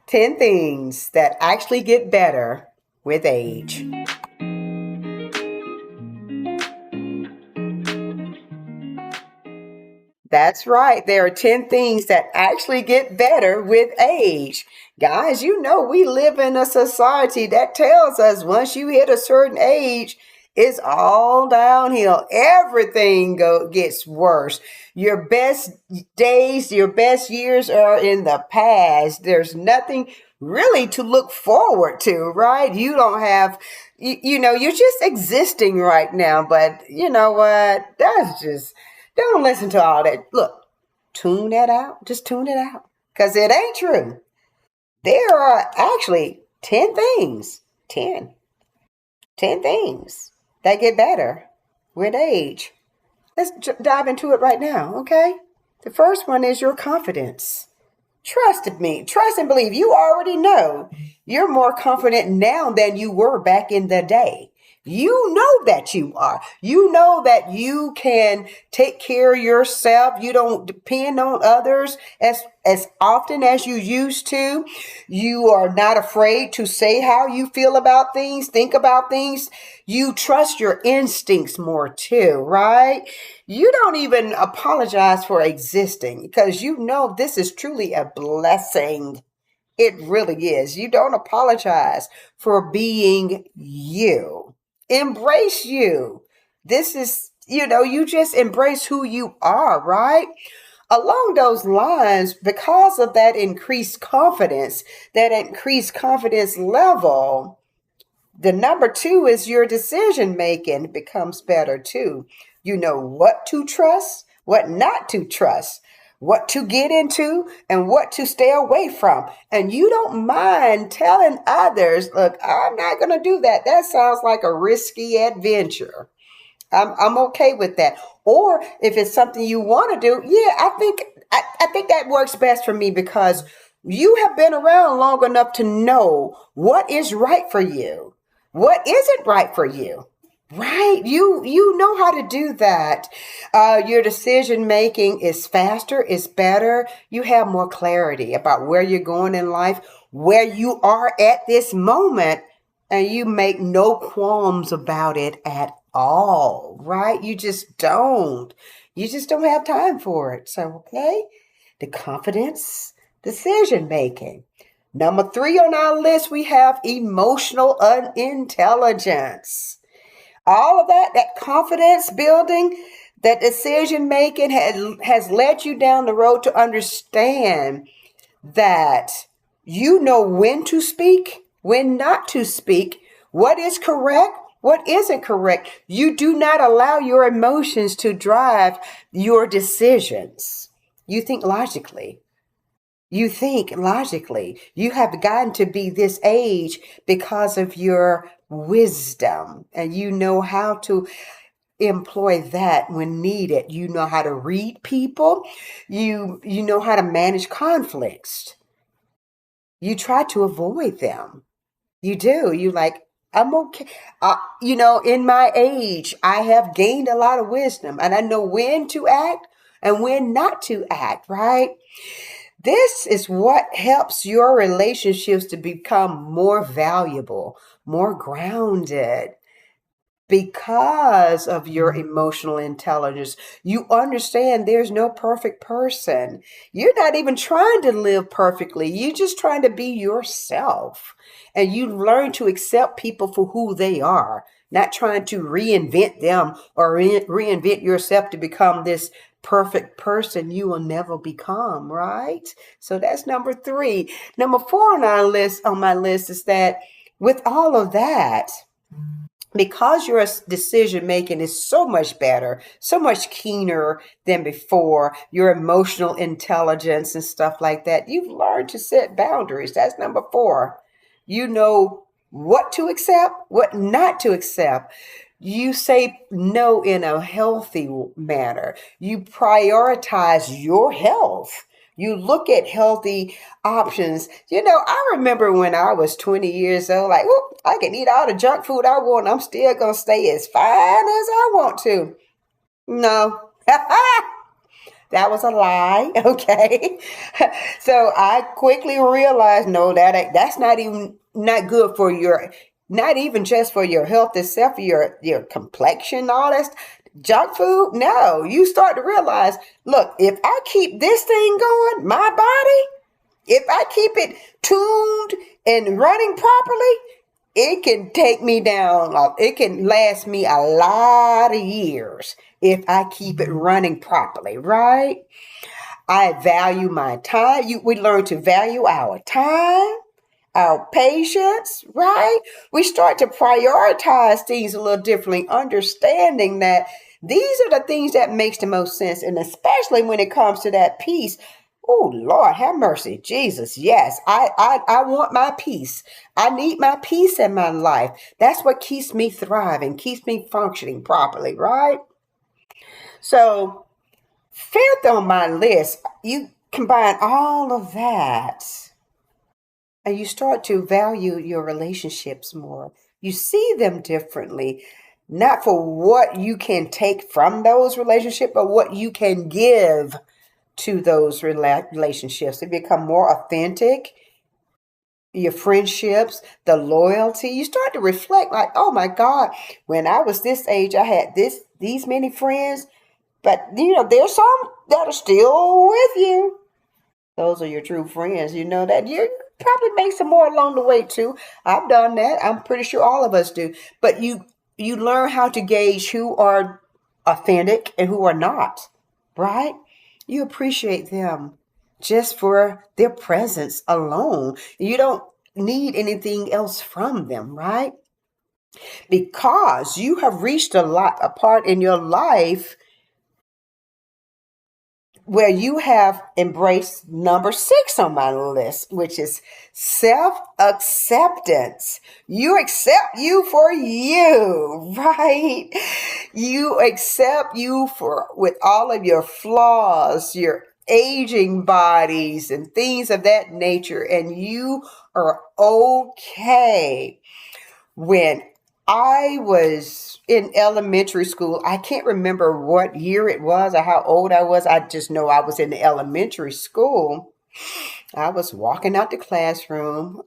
10 things that actually get better with age. That's right. There are 10 things that actually get better with age. Guys, we live in a society that tells us once you hit a certain age, it's all downhill. Everything gets worse. Your best days, your best years are in the past. There's nothing really to look forward to, right? You don't have, you're just existing right now. But you know what? Don't listen to all that. Look, tune that out. Just tune it out. Because it ain't true. There are actually 10 things, 10, 10 things that get better with age. Let's dive into it right now, okay? The first one is your confidence. Trust me. Trust and believe. You already know you're more confident now than you were back in the day. You know that you are. You know that you can take care of yourself. You don't depend on others as often as you used to. You are not afraid to say how you feel about things, think about things. You trust your instincts more too, right? You don't even apologize for existing because you know this is truly a blessing. It really is. You don't apologize for being you. Embrace you. This is, you just embrace who you are, right? Along those lines, because of that increased confidence level, the number two is your decision making becomes better too. You know what to trust, what not to trust, what to get into, and what to stay away from. And you don't mind telling others, look, I'm not going to do that. That sounds like a risky adventure. I'm okay with that. Or if it's something you want to do, yeah, I think that works best for me because you have been around long enough to know what is right for you, what isn't right for you. Right. You know how to do that. Your decision making is faster, is better. You have more clarity about where you're going in life, where you are at this moment, and you make no qualms about it at all, right? You just don't. You just don't have time for it. So, okay. The confidence, decision making. Number three on our list, we have emotional intelligence. All of that confidence building, that decision making has led you down the road to understand that you know when to speak, when not to speak, what is correct, what isn't correct. You do not allow your emotions to drive your decisions. You think logically. You think logically. You have gotten to be this age because of your wisdom, and you know how to employ that when needed. You know how to read people. You know how to manage conflicts. You try to avoid them. You do. You like, I'm okay. In my age, I have gained a lot of wisdom and I know when to act and when not to act, right? This is what helps your relationships to become more valuable, more grounded because of your emotional intelligence. You understand there's no perfect person. You're not even trying to live perfectly. You're just trying to be yourself. And you learn to accept people for who they are, not trying to reinvent them or reinvent yourself to become this perfect person you will never become, right? So that's number three. Number four on my list is that with all of that, because your decision making is so much better, so much keener than before, your emotional intelligence and stuff like that, you've learned to set boundaries. That's number four. You know what to accept, what not to accept. You say no in a healthy manner. You prioritize your health. You look at healthy options. I remember when I was 20 years old, like, whoop, I can eat all the junk food I want. I'm still going to stay as fine as I want to. No, That was a lie. Okay. So I quickly realized, no, that's not good for your, not even just for your health itself, for your complexion, all that junk food. No, you start to realize, look, if I keep this thing going, my body, if I keep it tuned and running properly, it can take me down. It can last me a lot of years if I keep it running properly, right? I value my time. We learn to value our time, our patience, right? We start to prioritize things a little differently, understanding that these are the things that makes the most sense, and especially when it comes to that peace. Oh Lord, have mercy, Jesus. Yes, I want my peace. I need my peace in my life. That's what keeps me thriving, keeps me functioning properly, right? So, fifth on my list, you combine all of that and you start to value your relationships more. You see them differently, not for what you can take from those relationships, but what you can give to those relationships. They become more authentic. Your friendships, the loyalty, you start to reflect like, oh my God, when I was this age, I had these many friends, but there's some that are still with you. Those are your true friends. You know that you probably make some more along the way too. I've done that. I'm pretty sure all of us do. But you learn how to gauge who are authentic and who are not, right? You appreciate them just for their presence alone. You don't need anything else from them, right? Because you have reached a part in your life where you have embraced number 6 on my list, which is self acceptance. You accept you for you, right? You accept you for with all of your flaws, your aging bodies, and things of that nature, and you are okay. When I was in elementary school, I can't remember what year it was or how old I was. I just know I was in the elementary school. I was walking out the classroom,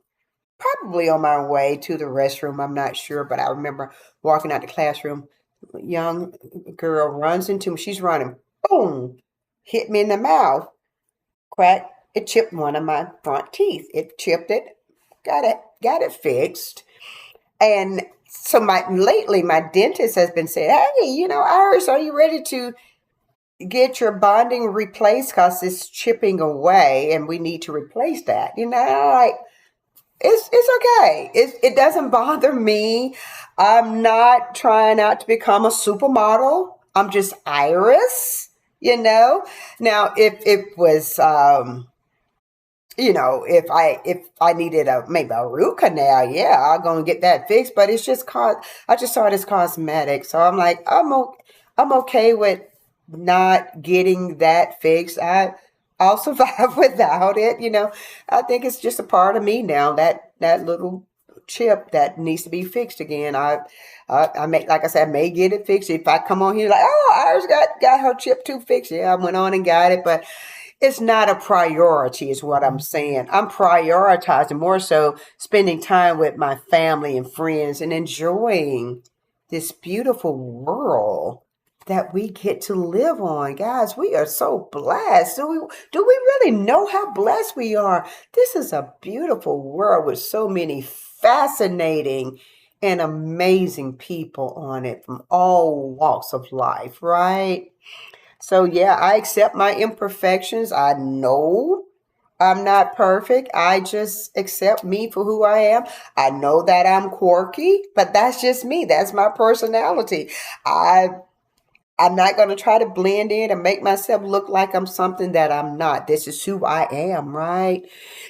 probably on my way to the restroom. I'm not sure, but I remember walking out the classroom. A young girl runs into me. She's running. Boom! Hit me in the mouth. Cracked. It chipped one of my front teeth. It chipped it. Got it fixed. And so my dentist has been saying, hey, Iris, are you ready to get your bonding replaced? Because it's chipping away and we need to replace that. Like, it's okay. It doesn't bother me. I'm not trying out to become a supermodel. I'm just Iris. Now, if it was if I needed maybe a root canal, yeah, I'm gonna get that fixed. But it's just I just saw it as cosmetic, so I'm like, I'm okay with not getting that fixed. I'll survive without it. I think it's just a part of me now. That little chip that needs to be fixed again. I may, like I said, I may get it fixed if I come on here like, oh, Iris got her chip too fixed. Yeah, I went on and got it, but it's not a priority is what I'm saying. I'm prioritizing more so spending time with my family and friends and enjoying this beautiful world that we get to live on. Guys, we are so blessed. Do we really know how blessed we are? This is a beautiful world with so many fascinating and amazing people on it from all walks of life, right? So, yeah, I accept my imperfections. I know I'm not perfect. I just accept me for who I am. I know that I'm quirky, but that's just me. That's my personality. I I'm not going to try to blend in and make myself look like I'm something that I'm not. This is who I am, right?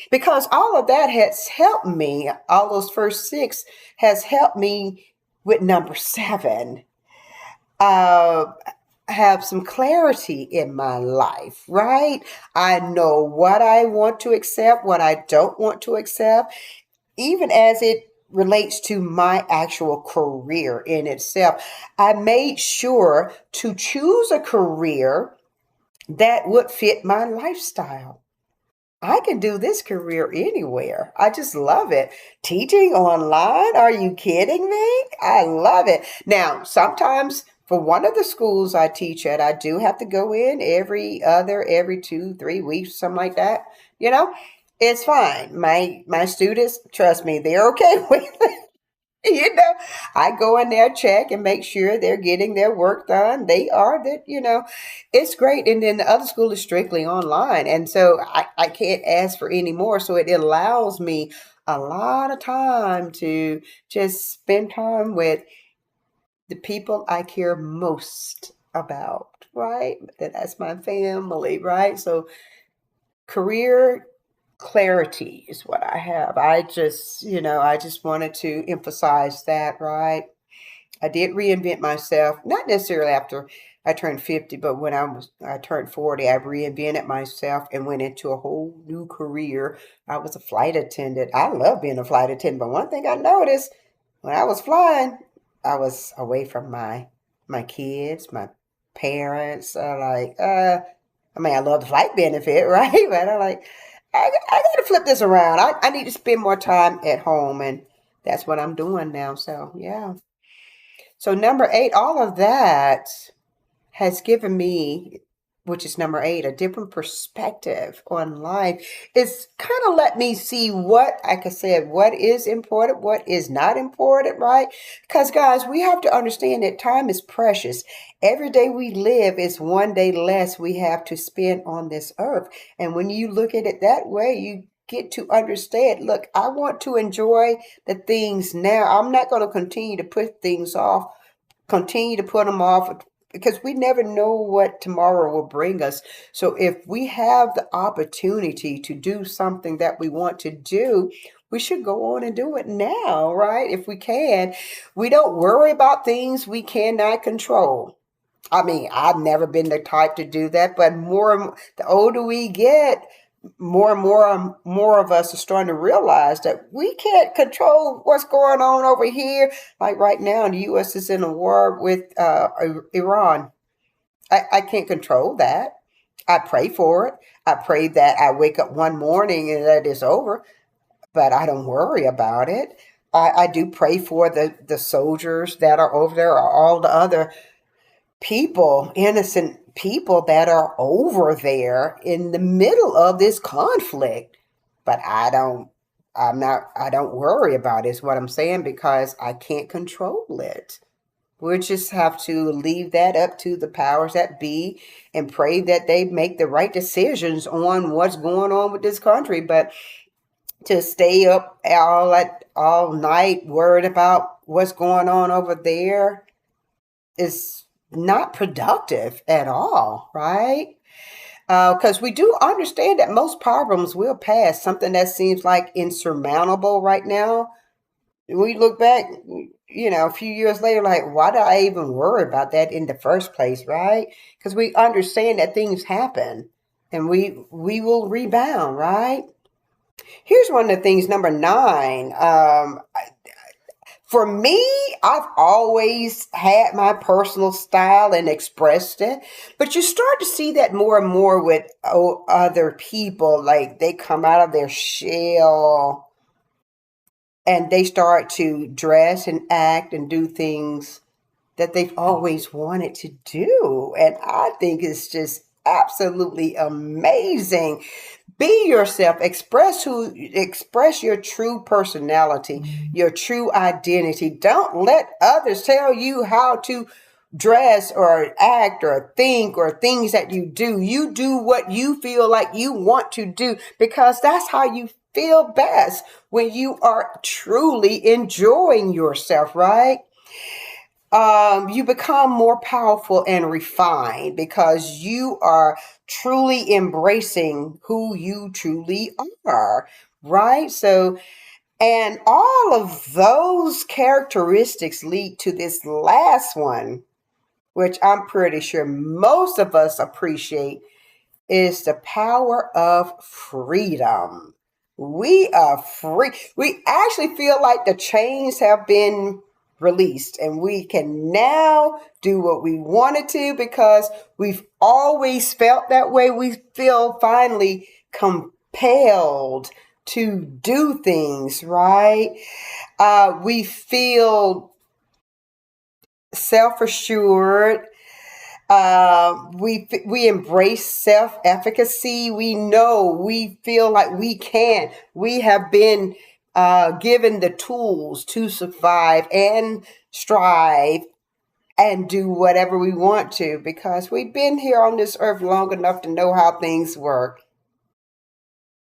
Because all of that has helped me. All those first 6 has helped me with number 7. Uh, have some clarity in my life, right? I know what I want to accept, what I don't want to accept, even as it relates to my actual career in itself. I made sure to choose a career that would fit my lifestyle. I can do this career anywhere. I just love it. Teaching online? Are you kidding me? I love it. Now, sometimes for one of the schools I teach at, I do have to go in every 2, 3 weeks, something like that. You know, it's fine. My students, trust me, they're okay with it. I go in there, check and make sure they're getting their work done. They are that. It's great. And then the other school is strictly online. And so I can't ask for any more. So it allows me a lot of time to just spend time with the people I care most about, right? That's my family, right? So career clarity is what I have. I just wanted to emphasize that, right? I did reinvent myself, not necessarily after I turned 50, but when I turned 40, I reinvented myself and went into a whole new career. I was a flight attendant. I love being a flight attendant, but one thing I noticed when I was flying, I was away from my kids, my parents. I mean, I love the flight benefit, right? But I'm like, I got to flip this around. I need to spend more time at home, and that's what I'm doing now. So, yeah. So, number 8, all of that has given me, which is number 8, a different perspective on life. It's kind of let me see what, like I said, what is important, what is not important, right? Because, guys, we have to understand that time is precious. Every day we live is one day less we have to spend on this earth. And when you look at it that way, you get to understand, look, I want to enjoy the things now. I'm not going to continue to put things off, continue to put them off, because we never know what tomorrow will bring us. So if we have the opportunity to do something that we want to do, we should go on and do it now, right? If we can. We don't worry about things we cannot control. I mean, I've never been the type to do that, but the older we get, more of us are starting to realize that we can't control what's going on over here. Like right now, the U.S. is in a war with Iran. I can't control that. I pray for it. I pray that I wake up one morning and that it's over, but I don't worry about it. I do pray for the soldiers that are over there, or all the other people, innocent people that are over there in the middle of this conflict. But I don't worry about it, is what I'm saying, because I can't control it. We'll just have to leave that up to the powers that be and pray that they make the right decisions on what's going on with this country. But to stay up all night worried about what's going on over there is not productive at all, right? Because we do understand that most problems will pass. Something that seems like insurmountable right now, we look back, a few years later, like, why did I even worry about that in the first place, right? Because we understand that things happen and we will rebound, right? Here's one of the things, number 9. For me, I've always had my personal style and expressed it, but you start to see that more and more with other people. Like they come out of their shell and they start to dress and act and do things that they've always wanted to do. And I think it's just absolutely amazing. Be yourself. Express your true personality, your true identity. Don't let others tell you how to dress or act or think or things that you do. You do what you feel like you want to do, because that's how you feel best, when you are truly enjoying yourself, right? You become more powerful and refined because you are truly embracing who you truly are, right? So, and all of those characteristics lead to this last one, which I'm pretty sure most of us appreciate, is the power of freedom. We are free. We actually feel like the chains have been released, and we can now do what we wanted to because we've always felt that way. We feel finally compelled to do things, right? We feel self-assured. We embrace self-efficacy. We feel like we can. We have been given the tools to survive and strive and do whatever we want to because we've been here on this earth long enough to know how things work.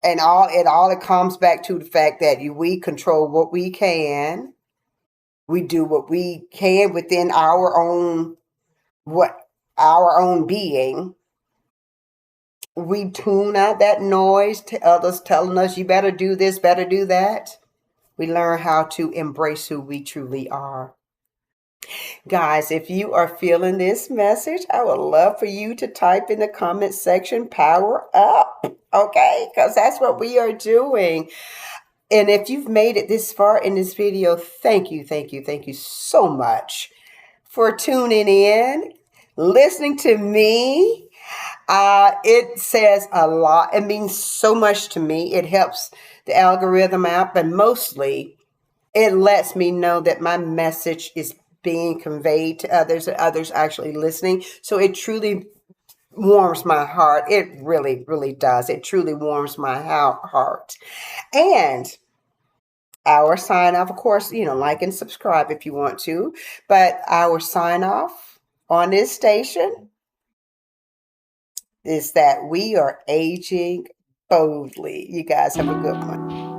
And all it comes back to the fact that we control what we can. We do what we can within what our own being. We tune out that noise to others telling us you better do this, better do that. We learn how to embrace who we truly are. Guys, if you are feeling this message, I would love for you to type in the comment section, power up, okay? Because that's what we are doing. And if you've made it this far in this video, thank you, thank you, thank you so much for tuning in, listening to me. It says a lot. It means so much to me. It helps the algorithm out, but mostly it lets me know that my message is being conveyed to others and others actually listening. So it truly warms my heart. It really, really does. It truly warms my heart. And our sign off, of course, like and subscribe if you want to, but our sign off on this station is that we are aging boldly. You guys have a good one.